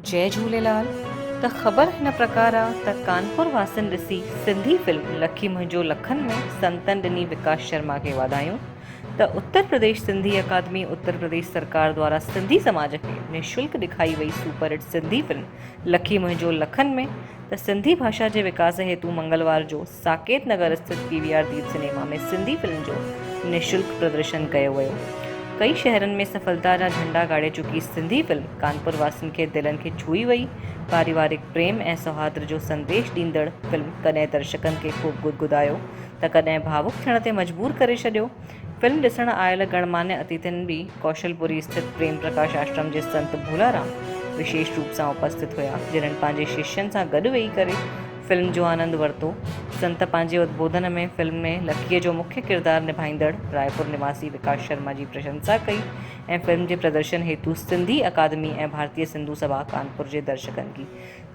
जय झूलेलाल। त ख़बर हिन प्रकार आहे त कानपुर वासियुनि ॾिसी सिंधी फिल्म लखी मुंहिंजो लखन में संतन ॾिनी विकास शर्मा खे वाधायूं त उत्तर प्रदेश सिंधी अकादमी उत्तर प्रदेश सरकार द्वारा सिंधी समाज खे निःशुल्क ॾेखारी वई सुपरहिट सिंधी फिल्म लखी मुंहिंजो लखन में त सिंधी भाषा जे विकास हेतु मंगलवार जो साकेत नगर स्थित PVR दीप सिनेमा में सिंधी फिल्म जो निःशुल्क प्रदर्शन कयो वियो। कई शहरनि में सफलता जा झंडा गाड़े चुकी सिंधी फिल्म कानपुर वासियुनि खे दिलनि खे छुई वई। पारिवारिक प्रेम ऐं सौहार्द जो संदेश ॾींदड़ फिल्म कॾहिं दर्शकनि खे ख़ूब गुदगुदायो त कॾहिं भावुक थियण ते मजबूर करे छॾियो। फिल्म ॾिसण आयल गणमान्य अतिथियुनि बि कौशलपुरी स्थित प्रेम प्रकाश आश्रम जे संत भोलाराम विशेष रूप सां उपस्थित हुया, जिन्हनि पंहिंजे शिष्यनि सां गॾु वेही करे फिल्म जो आनंद वरितो। संत पंहिंजे उद्बोधन में फिल्म में लखीअ जो मुख्य किरदारु निभाईंदड़ रायपुर निवासी विकास शर्मा जी प्रशंसा कई ऐं फिल्म जे प्रदर्शन हेतु सिंधी अकादमी ऐं भारतीय सिंधु सभा कानपुर जे दर्शकनि की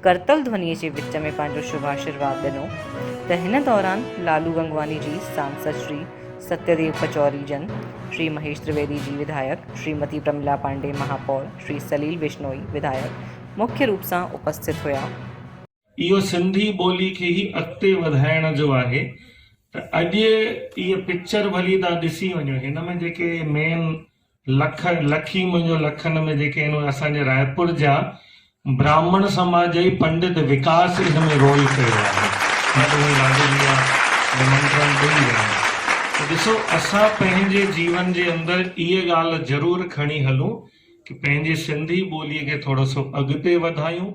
करतल ध्वनीअ जे विच में पंहिंजो शुभ आशीर्वाद ॾिनो। त हिन दौरान लालू गंगवानी जी सांसद श्री सत्यदेव पचौरी जन, श्री महेश त्रिवेदी जी विधायक, श्रीमती प्रमिला पांडे महापौर, श्री सलील बिश्नोई विधायक मुख्य रूप सां उपस्थित हुया। इहो सिंधी ॿोली खे ई अॻिते वधाइण जो आहे। त अॼु इहा पिक्चर भली तव्हां ॾिसी वञो, हिन में जेके मेन लखी मुंहिंजो लखन में जेके आहिनि असांजे रायपुर जा ब्राह्मण समाज जी पंडित विकास हिन में रोल कयो आहे। ॾिसो, असां पंहिंजे जीवन जे अंदरि इहा ॻाल्हि ज़रूरु खणी हलूं कि पंहिंजी सिंधी ॿोलीअ खे थोरो सो अॻिते वधायूं।